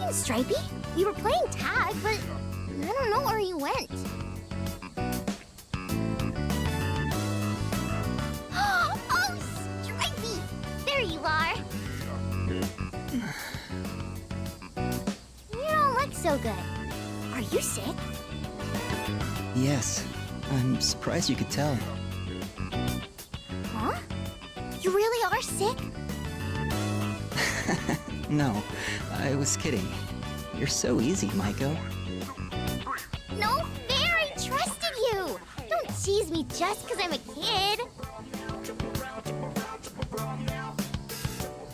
happened, Stripey? We were playing tag, but I don't know where you went. Oh, Stripey! There you are. You don't look so good. Are you sick? Yes. I'm surprised you could tell. Huh? You really are sick? No, I was kidding. You're so easy, Maiko. No fair! I trusted you! Don't tease me just because I'm a kid.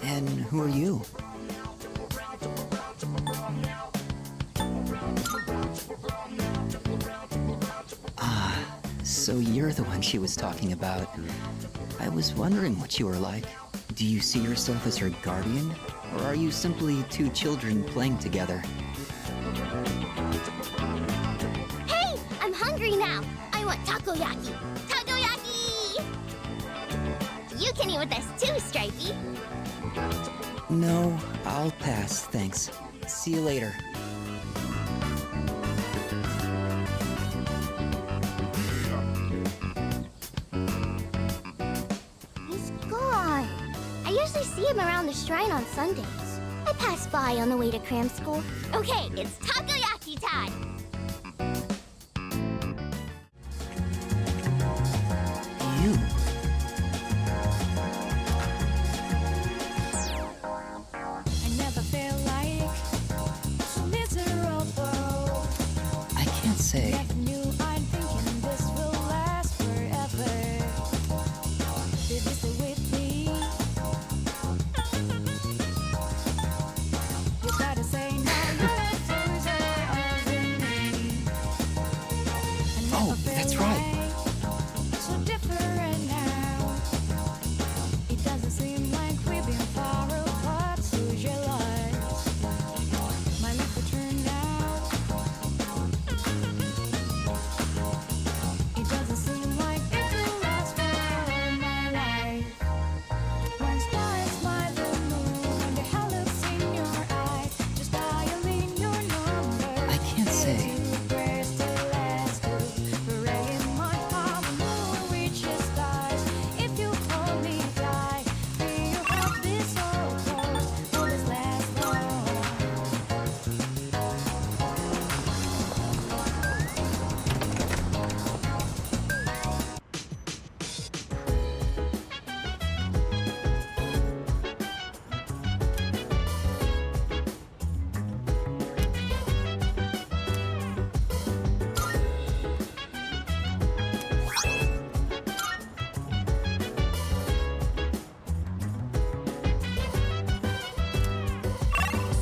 And who are you? Ah, so you're the one she was talking about. I was wondering what you were like. Do you see yourself as her guardian? Or are you simply two children playing together? Hey! I'm hungry now! I want takoyaki! Takoyaki! You can eat with us too, Stripey! No, I'll pass, thanks. See you later. He's gone. I usually see him around the shrine on Sundays. I pass by on the way to cram school. Okay, it's takoyaki time! You? I never feel like so miserable. I can't say. Never knew I'm thinking this will last forever. Did you stay with me? You gotta say now you're a loser of me. I never Oh, feel that's right. like so different now. It doesn't seem like we've been far apart, so your lies. My life will turn out. It doesn't seem like it will last for my life. When stars smile the moon, when the hell looks in your eyes, just dialing your number. I can't say. Two prayers to last you. Praying my heart will reach the stars. If you hold me tight, feel how this so close. Will this last long?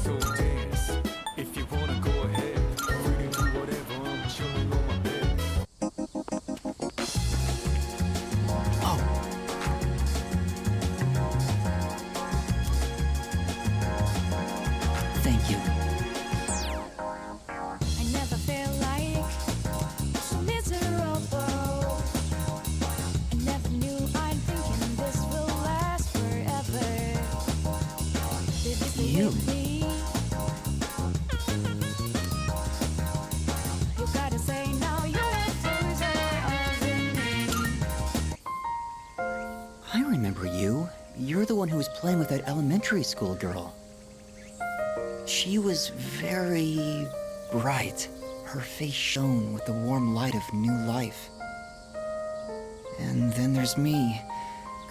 So dance, if you wanna go ahead. Free to do whatever, I'm chilling on my bed. Oh, thank you. I never feel like so miserable. I never knew I'm thinking this will last forever. Did you stay You. with me? You gotta say now you're a loser of me. I remember you. You're the one who was playing with that elementary school girl. She was very bright. Her face shone with the warm light of new life. And then there's me,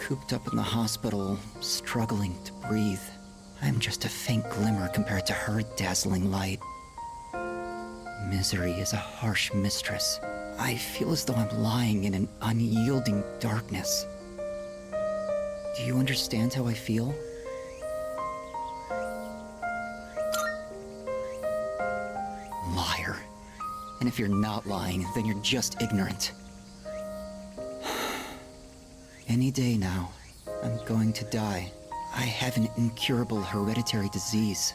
cooped up in the hospital, struggling to breathe. I'm just a faint glimmer compared to her dazzling light. Misery is a harsh mistress. I feel as though I'm lying in an unyielding darkness. Do you understand how I feel? Liar. And if you're not lying, then you're just ignorant. Any day now, I'm going to die. I have an incurable hereditary disease.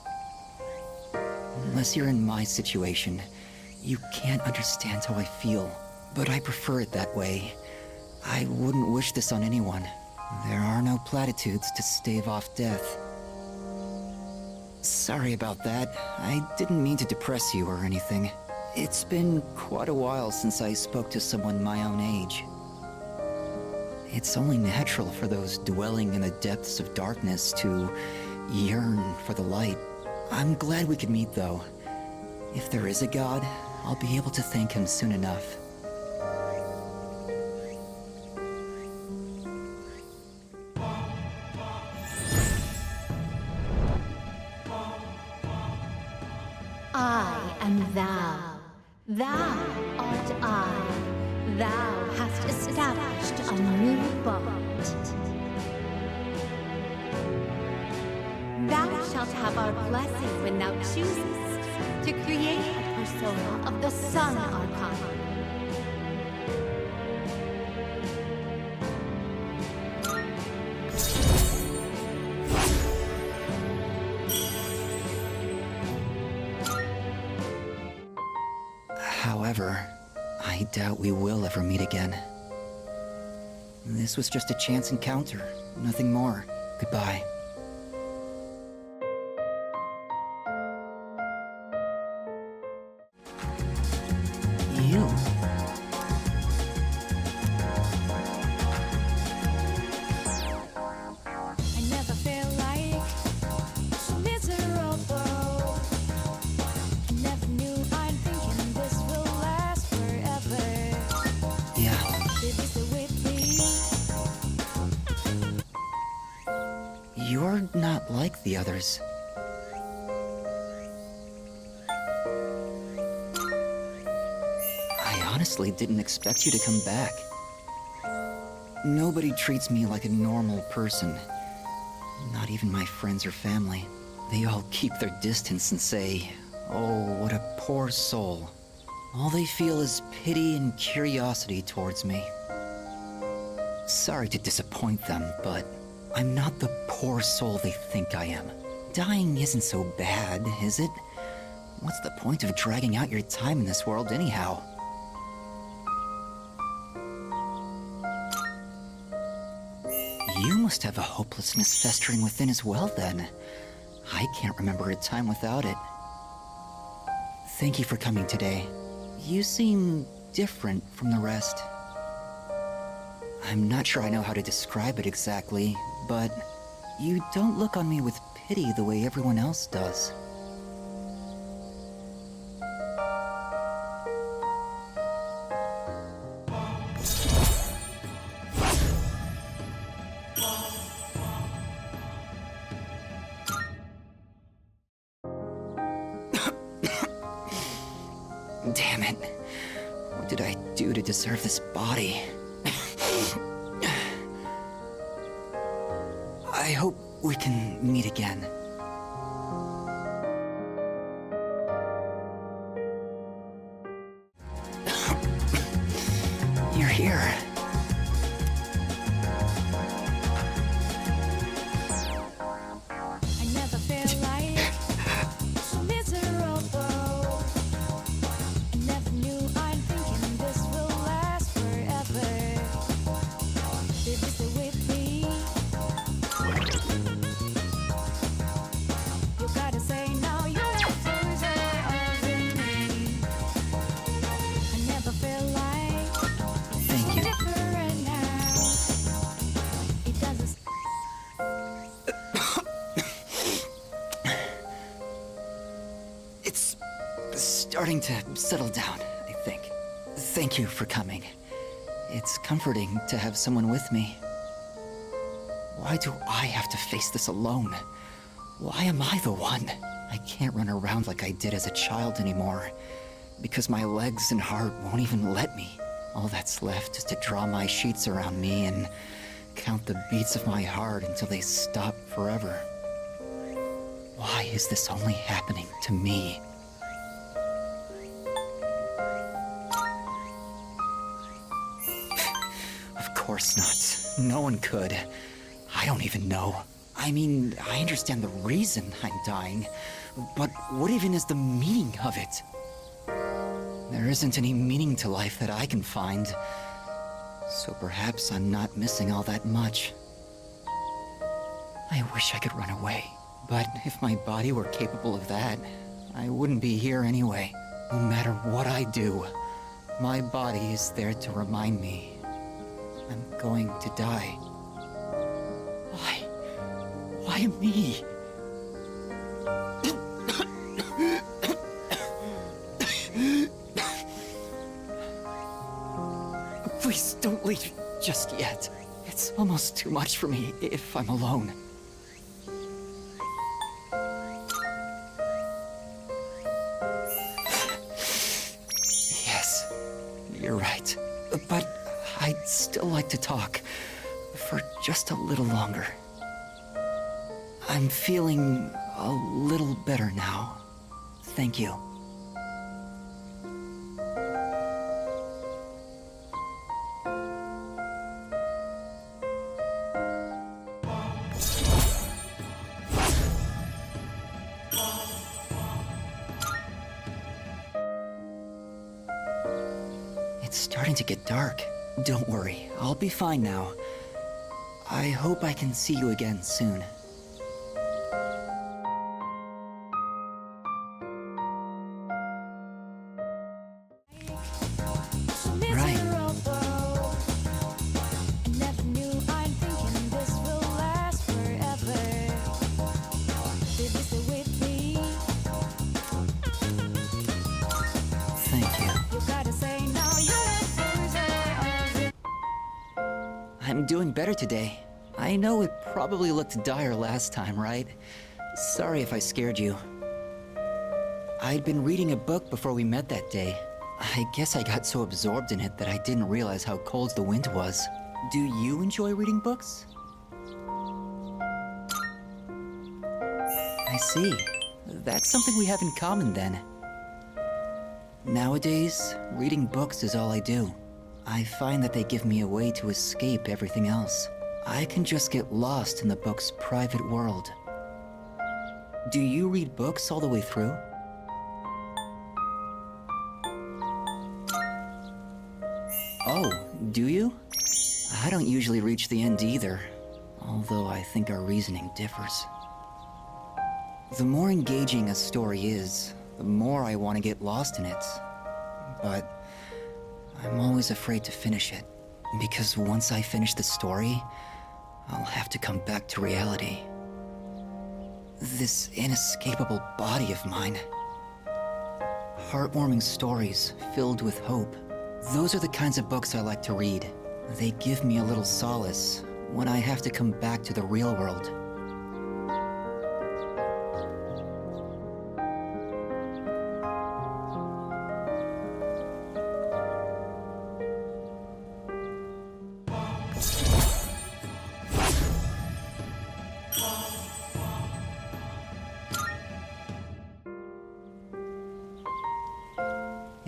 Unless you're in my situation, you can't understand how I feel. But I prefer it that way. I wouldn't wish this on anyone. There are no platitudes to stave off death. Sorry about that. I didn't mean to depress you or anything. It's been quite a while since I spoke to someone my own age. It's only natural for those dwelling in the depths of darkness to yearn for the light. I'm glad we could meet, though. If there is a God, I'll be able to thank him soon enough. I am thou. Thou art I. Thou hast established a new bond. Thou shalt have our blessing when thou choosest to create a persona of the Sun Arcana. However, I doubt we will ever meet again. This was just a chance encounter, nothing more. Goodbye. You. I never feel like so miserable. I never knew I'm thinking this will last forever. Yeah. Baby, stay with me. You're not like the others. I honestly didn't expect you to come back. Nobody treats me like a normal person. Not even my friends or family. They all keep their distance and say, "Oh, what a poor soul." All they feel is pity and curiosity towards me. Sorry to disappoint them, but I'm not the poor soul they think I am. Dying isn't so bad, is it? What's the point of dragging out your time in this world anyhow? You must have a hopelessness festering within as well, then. I can't remember a time without it. Thank you for coming today. You seem different from the rest. I'm not sure I know how to describe it exactly, but you don't look on me with pity the way everyone else does. Damn it. What did I do to deserve this body? I hope we can meet again. You're here. I never feel like so miserable. I never knew I'm thinking this will last forever. Baby, stay with me. You gotta say now your answers are over me. I never feel like Thank you. different now. It doesn't. It's starting to settle down, I think. Thank you for coming. It's comforting to have someone with me. Why do I have to face this alone? Why am I the one? I can't run around like I did as a child anymore, because my legs and heart won't even let me. All that's left is to draw my sheets around me and count the beats of my heart until they stop forever. Why is this only happening to me? Of course not. No one could. I don't even know. I mean, I understand the reason I'm dying, but what even is the meaning of it? There isn't any meaning to life that I can find, so perhaps I'm not missing all that much. I wish I could run away, But if my body were capable of that, I wouldn't be here anyway. No matter what I do, my body is there to remind me I'm going to die. Why? Why me? Please don't leave just yet. It's almost too much for me if I'm alone. Yes, you're right. But I'd still like to talk for just a little longer. I'm feeling a little better now. Thank you. It's starting to get dark. Don't worry, I'll be fine now. I hope I can see you again soon. Right. I never knew I'm thinking this will last forever. Baby, stay with me. Thank you. You gotta say now you're a loser. I'm doing better today. I know it probably looked dire last time, right? Sorry if I scared you. I'd been reading a book before we met that day. I guess I got so absorbed in it that I didn't realize how cold the wind was. Do you enjoy reading books? I see. That's something we have in common then. Nowadays, reading books is all I do. I find that they give me a way to escape everything else. I can just get lost in the book's private world. Do you read books all the way through? Oh, do you? I don't usually reach the end either, although I think our reasoning differs. The more engaging a story is, the more I want to get lost in it. But I'm always afraid to finish it, because once I finish the story, I'll have to come back to reality. This inescapable body of mine. Heartwarming stories filled with hope. Those are the kinds of books I like to read. They give me a little solace when I have to come back to the real world.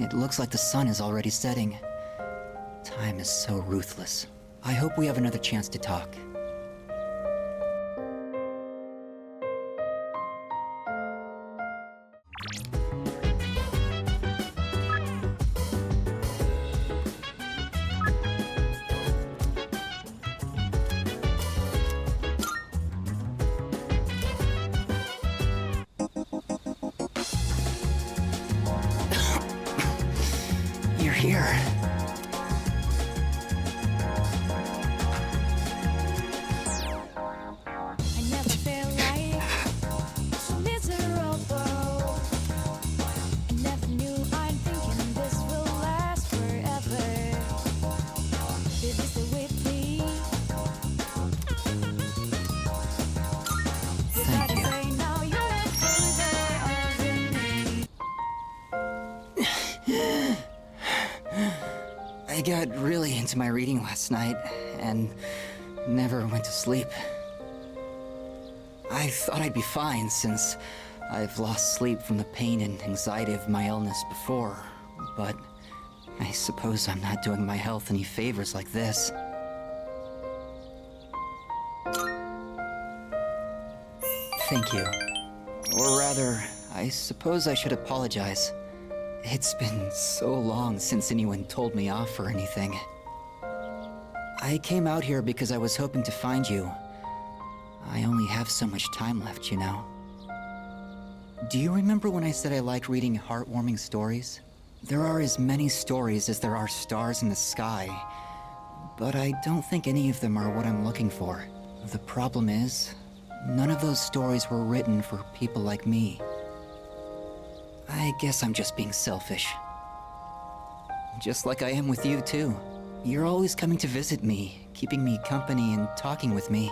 It looks like the sun is already setting. Time is so ruthless. I hope we have another chance to talk. You're here. I never felt like so miserable. I never knew I'm thinking this will last forever. Baby, stay with me. You Thank gotta you. say now you're a loser of me. I got really into my reading last night and never went to sleep. I thought I'd be fine since I've lost sleep from the pain and anxiety of my illness before, but I suppose I'm not doing my health any favors like this. Thank you. Or rather, I suppose I should apologize. It's been so long since anyone told me off or anything. I came out here because I was hoping to find you. I only have so much time left, you know. Do you remember when I said I liked reading heartwarming stories? There are as many stories as there are stars in the sky, but I don't think any of them are what I'm looking for. The problem is, none of those stories were written for people like me. I guess I'm just being selfish. Just like I am with you, too. You're always coming to visit me, keeping me company and talking with me.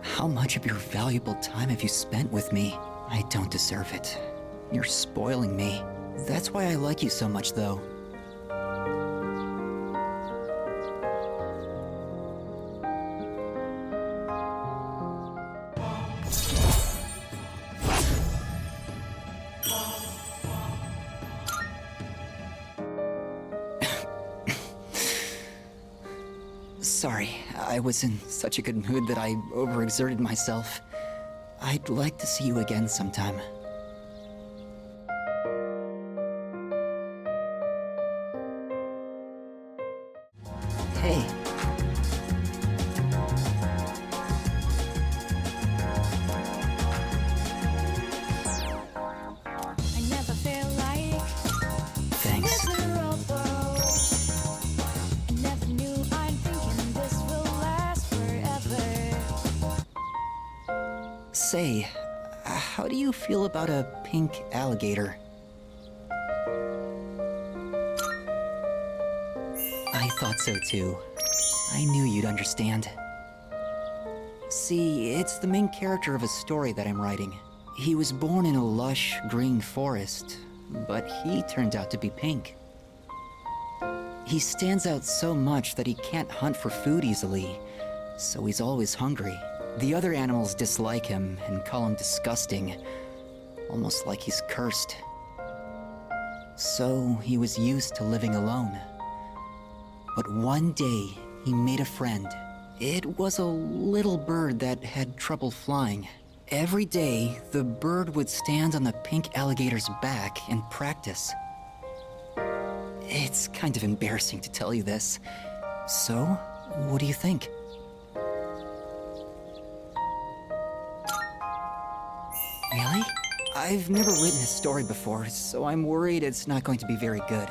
How much of your valuable time have you spent with me? I don't deserve it. You're spoiling me. That's why I like you so much, though. Sorry, I was in such a good mood that I overexerted myself. I'd like to see you again sometime. Hey. I never feel like Thanks. miserable. I never knew I'm thinking this will last forever. Say, how do you feel about a pink alligator? I thought so too. I knew you'd understand. See, it's the main character of a story that I'm writing. He was born in a lush green forest, but he turned out to be pink. He stands out so much that he can't hunt for food easily, so he's always hungry. The other animals dislike him and call him disgusting, almost like he's cursed. So he was used to living alone. But one day, he made a friend. It was a little bird that had trouble flying. Every day, the bird would stand on the pink alligator's back and practice. It's kind of embarrassing to tell you this. So, what do you think? Really? I've never written a story before, so I'm worried it's not going to be very good.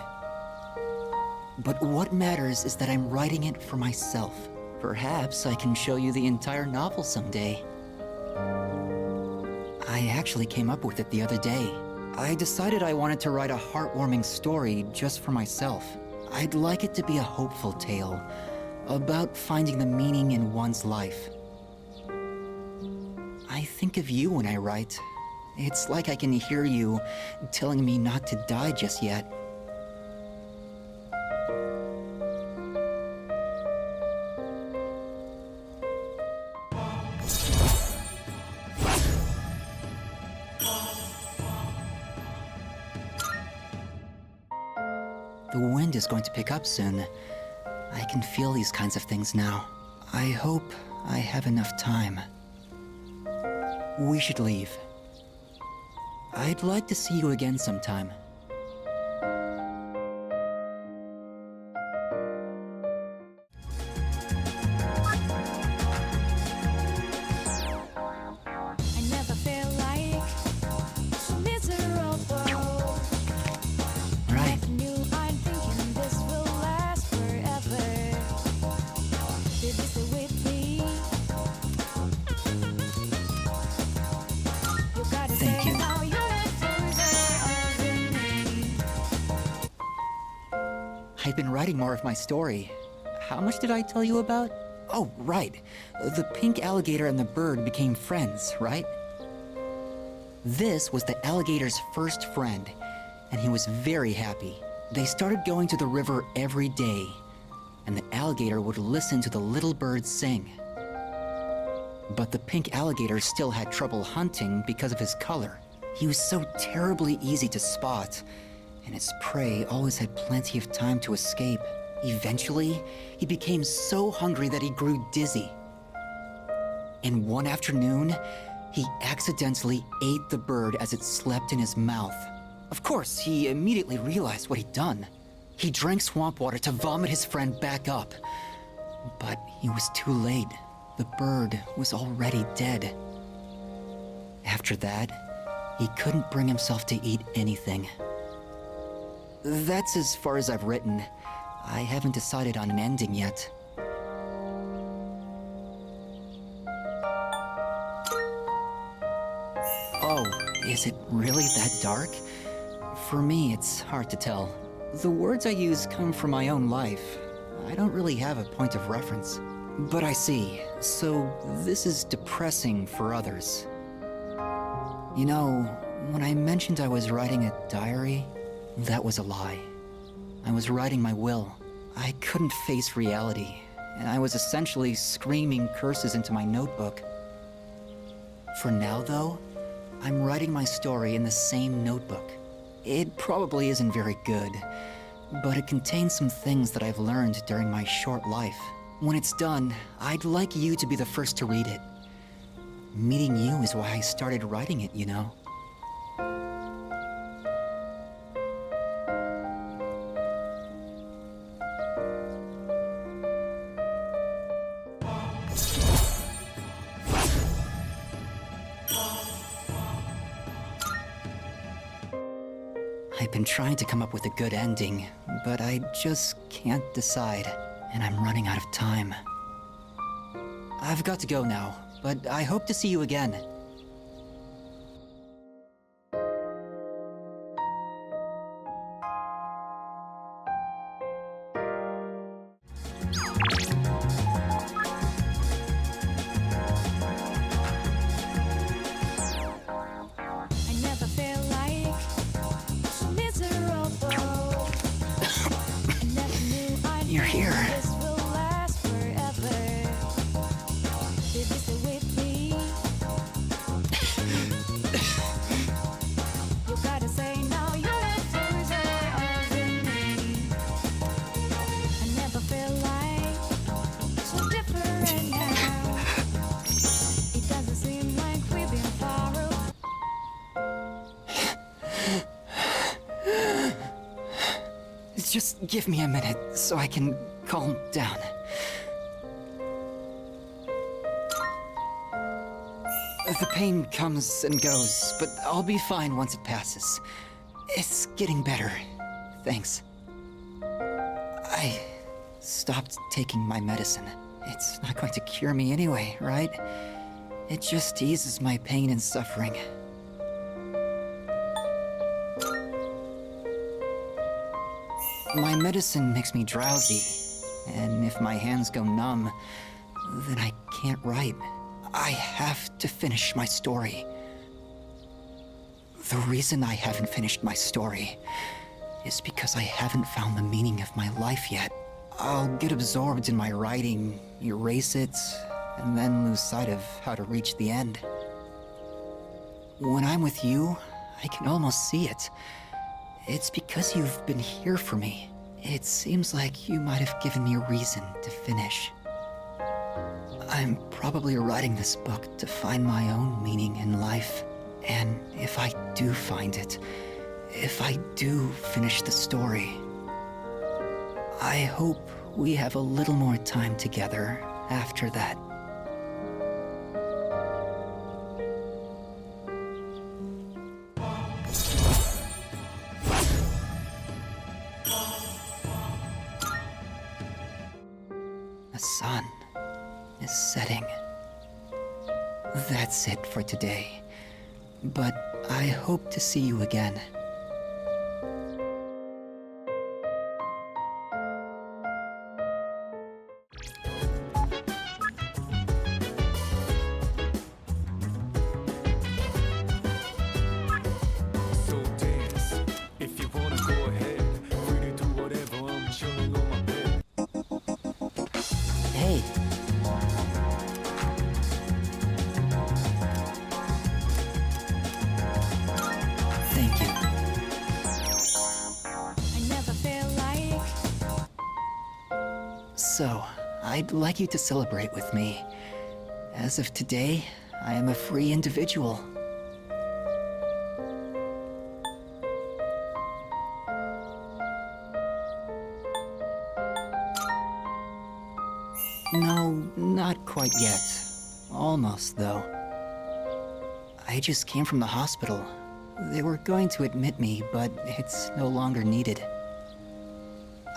But what matters is that I'm writing it for myself. Perhaps I can show you the entire novel someday. I actually came up with it the other day. I decided I wanted to write a heartwarming story just for myself. I'd like it to be a hopeful tale about finding the meaning in one's life. I think of you when I write. It's like I can hear you telling me not to die just yet. The wind is going to pick up soon. I can feel these kinds of things now. I hope I have enough time. We should leave. I'd like to see you again sometime. I never feel like miserable. Right. Never knew I'm thinking this will last forever. Baby, stay with me. You gotta Thank say you. now you're further me. I've been writing more of my story. How much did I tell you about? Oh, right. The pink alligator and the bird became friends, right? This was the alligator's first friend, and he was very happy. They started going to the river every day, and the alligator would listen to the little bird sing. But the pink alligator still had trouble hunting because of his color. He was so terribly easy to spot, and his prey always had plenty of time to escape. Eventually, he became so hungry that he grew dizzy. And one afternoon, he accidentally ate the bird as it slept in his mouth. Of course, he immediately realized what he'd done. He drank swamp water to vomit his friend back up. But he was too late. the bird was already dead. After that, he couldn't bring himself to eat anything. That's as far as I've written. I haven't decided on an ending yet. Oh, is it really that dark? For me, it's hard to tell. The words I use come from my own life. I don't really have a point of reference. But I see. So this is depressing for others. You know, when I mentioned I was writing a diary, that was a lie. I was writing my will. I couldn't face reality, and I was essentially screaming curses into my notebook. For now, though, I'm writing my story in the same notebook. It probably isn't very good, but it contains some things that I've learned during my short life. When it's done, I'd like you to be the first to read it. Meeting you is why I started writing it, you know? I've been trying to come up with a good ending, but I just can't decide, and I'm running out of time. I've got to go now, but I hope to see you again. I never feel like so miserable. I never knew You're here. this will last forever. Baby, stay with me. You gotta say now your answers are over me. I never feel like so different now. It doesn't seem like we've been far away. Just give me a minute so I can calm down. The pain comes and goes, but I'll be fine once it passes. It's getting better. Thanks. I stopped taking my medicine. It's not going to cure me anyway, right? It just eases my pain and suffering. My medicine makes me drowsy, and if my hands go numb, then I can't write. I have to finish my story. The reason I haven't finished my story is because I haven't found the meaning of my life yet. I'll get absorbed in my writing, erase it, and then lose sight of how to reach the end. When I'm with you, I can almost see it. It's because you've been here for me. It seems like you might have given me a reason to finish. I'm probably writing this book to find my own meaning in life. And if I do find it, if I do finish the story, I hope we have a little more time together after that. The sun is setting. That's it for today. But I hope to see you again. So dance, if you wanna go ahead. Free to do whatever, I'm chilling on my bed. Hey, thank you. I never feel like So, I'd like you to celebrate with me. As of today, I am a free individual. No, not quite yet. else, though. I just came from the hospital. They were going to admit me, but it's no longer needed.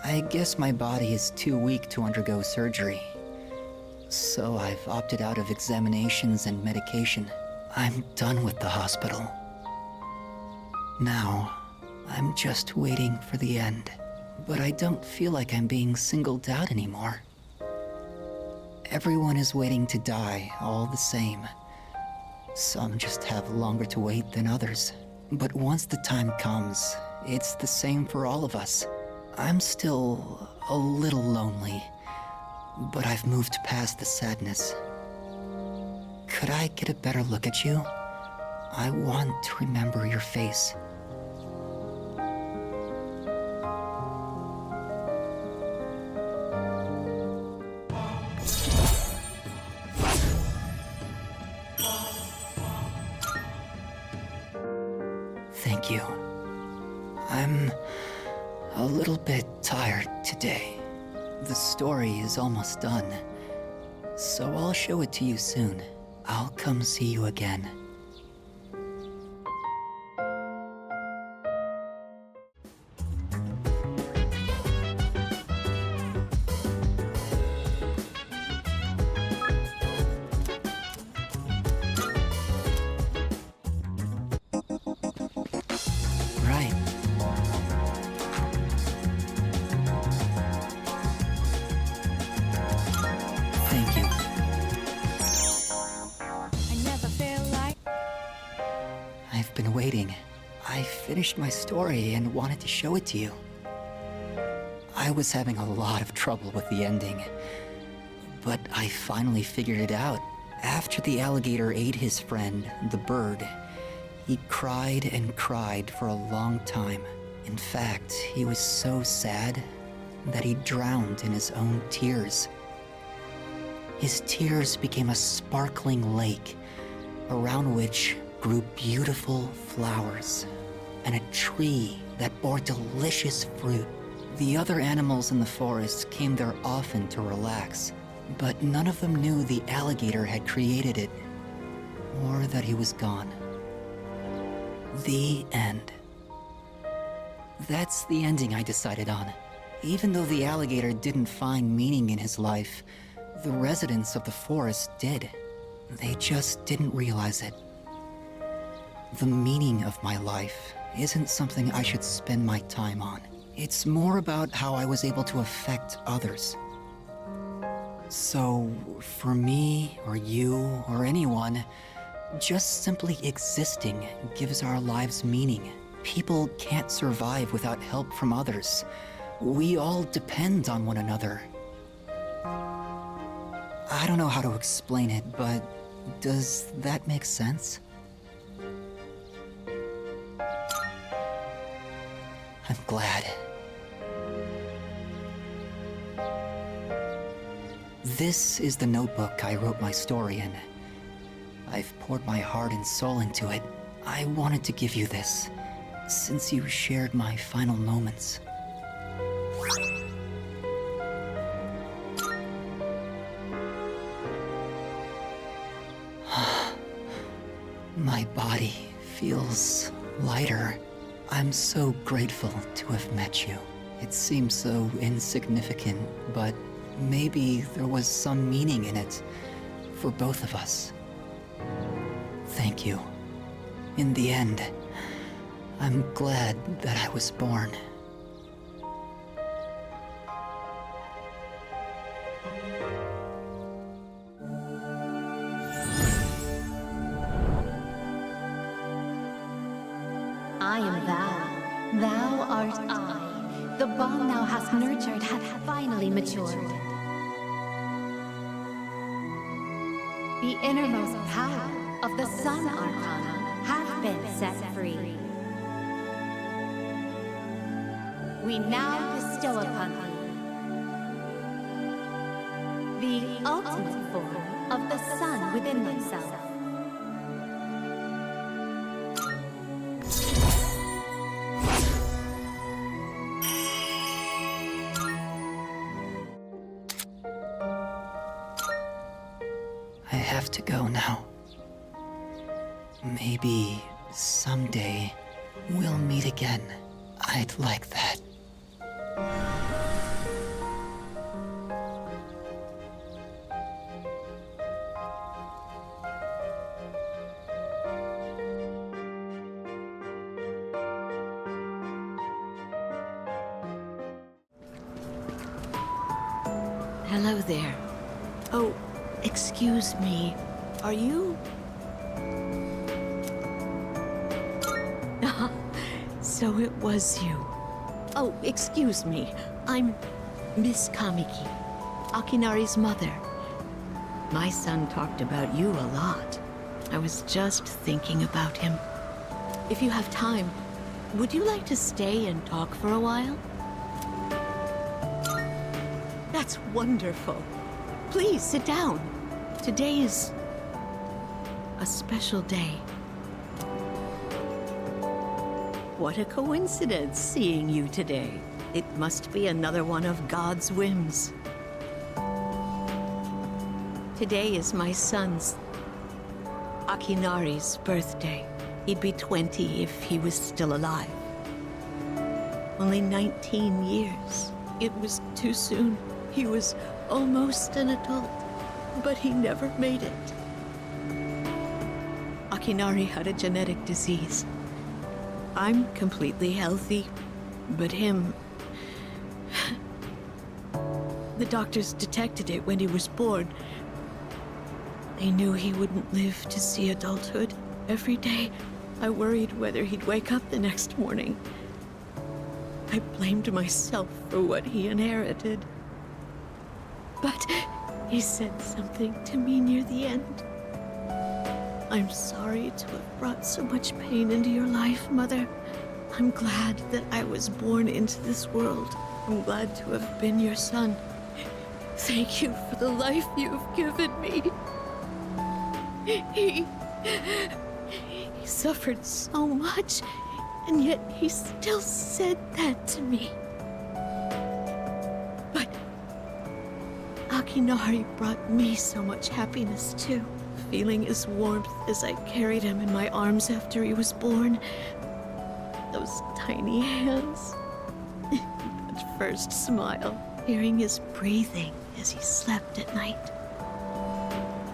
I guess my body is too weak to undergo surgery. So I've opted out of examinations and medication. I'm done with the hospital. Now, I'm just waiting for the end. But I don't feel like I'm being singled out anymore. Everyone is waiting to die all the same. Some just have longer to wait than others. But once the time comes, it's the same for all of us. I'm still a little lonely, but I've moved past the sadness. Could I get a better look at you? I want to remember your face. Thank you. I'm a little bit tired today. The story is almost done, so I'll show it to you soon. I'll come see you again. Right. Thank you. I never feel like I've been waiting. I finished my story and wanted to show it to you. I was having a lot of trouble with the ending, but I finally figured it out. After the alligator ate his friend, the bird, he cried and cried for a long time. In fact, he was so sad that he drowned in his own tears. His tears became a sparkling lake, around which grew beautiful flowers, and a tree that bore delicious fruit. The other animals in the forest came there often to relax, but none of them knew the alligator had created it, or that he was gone. The end. That's the ending I decided on. Even though the alligator didn't find meaning in his life, the residents of the forest did. They just didn't realize it. The meaning of my life isn't something I should spend my time on. It's more about how I was able to affect others. So, for me, or you, or anyone, just simply existing gives our lives meaning. People can't survive without help from others. We all depend on one another. I don't know how to explain it, but does that make sense? I'm glad. This is the notebook I wrote my story in. I've poured my heart and soul into it. I wanted to give you this, since you shared my final moments. My body feels lighter. I'm so grateful to have met you. It seems so insignificant, but maybe there was some meaning in it for both of us. Thank you. In the end, I'm glad that I was born. I am thou, thou art I. The bond thou hast nurtured hath finally matured. The innermost power of the Sun Arcana hath been set free. We now bestow upon thee the ultimate form of the sun within thyself. I have have to go now. Maybe someday we'll meet again. I'd like that. Hello there. Oh, excuse me. Are you? So it was you. Oh, excuse me. I'm Miss Kamiki, Akinari's mother. My son talked about you a lot. I was just thinking about him. If you have time, would you like to stay and talk for a while? That's wonderful. Please sit down. Today is a special day. What a coincidence seeing you today. It must be another one of God's whims. Today is my son's, Akinari's, birthday. He'd be 20 if he was still alive. Only 19 years. It was too soon. He was almost an adult, but he never made it. Akinari had a genetic disease. I'm completely healthy, but him... The doctors detected it when he was born. They knew he wouldn't live to see adulthood. Every day, I worried whether he'd wake up the next morning. I blamed myself for what he inherited. But he said something to me near the end. I'm sorry to have brought so much pain into your life, Mother. I'm glad that I was born into this world. I'm glad to have been your son. Thank you for the life you've given me. He suffered so much, and yet he still said that to me. But Akinari brought me so much happiness too. Feeling his warmth as I carried him in my arms after he was born. Those tiny hands. That first smile. Hearing his breathing as he slept at night.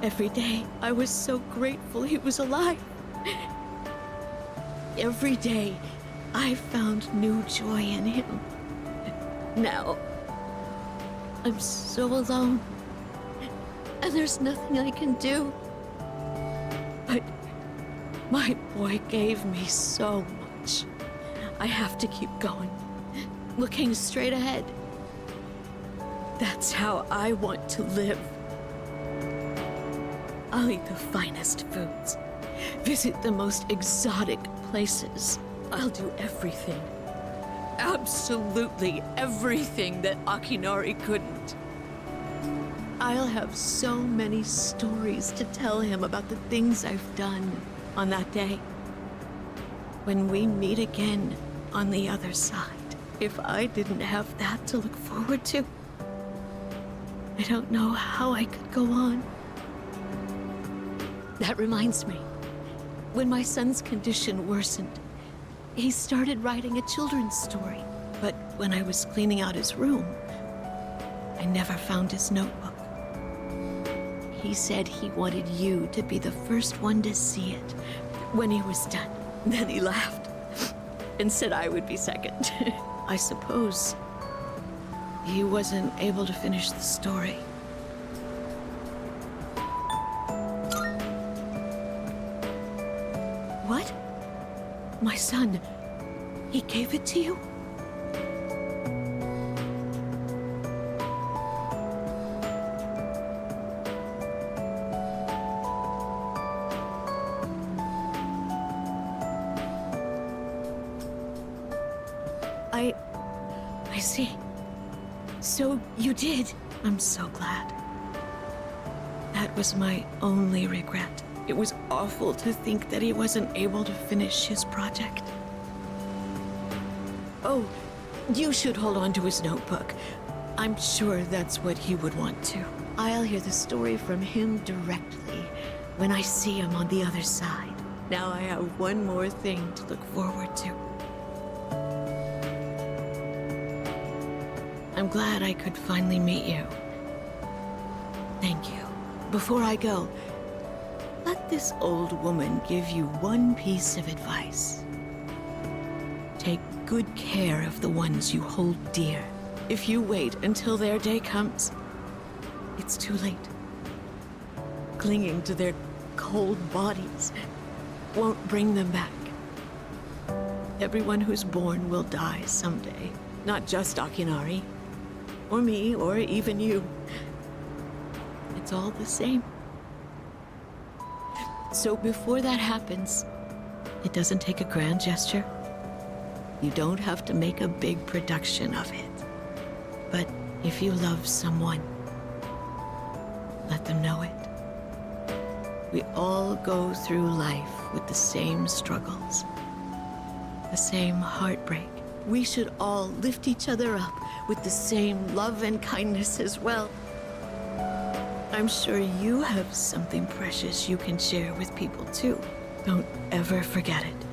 Every day, I was so grateful he was alive. Every day, I found new joy in him. Now, I'm so alone. And there's nothing I can do. But my boy gave me so much. I have to keep going, looking straight ahead. That's how I want to live. I'll eat the finest foods, visit the most exotic places. I'll do everything, absolutely everything that Akinari couldn't. I'll have so many stories to tell him about the things I've done on that day. When we meet again on the other side, if I didn't have that to look forward to, I don't know how I could go on. That reminds me, when my son's condition worsened, he started writing a children's story. But when I was cleaning out his room, I never found his notebook. He said he wanted you to be the first one to see it when he was done. Then he laughed and said I would be second. I suppose he wasn't able to finish the story. What? My son, he gave it to you? I see. So you did. I'm so glad. That was my only regret. It was awful to think that he wasn't able to finish his project. Oh, you should hold on to his notebook. I'm sure that's what he would want to. I'll hear the story from him directly when I see him on the other side. Now I have one more thing to look forward to. I'm glad I could finally meet you. Thank you. Before I go, let this old woman give you one piece of advice. Take good care of the ones you hold dear. If you wait until their day comes, it's too late. Clinging to their cold bodies won't bring them back. Everyone who's born will die someday. Not just Akinari, or me, or even you. It's all the same. So before that happens, it doesn't take a grand gesture. You don't have to make a big production of it. But if you love someone, let them know it. We all go through life with the same struggles, the same heartbreak. We should all lift each other up with the same love and kindness as well. I'm sure you have something precious you can share with people too. Don't ever forget it.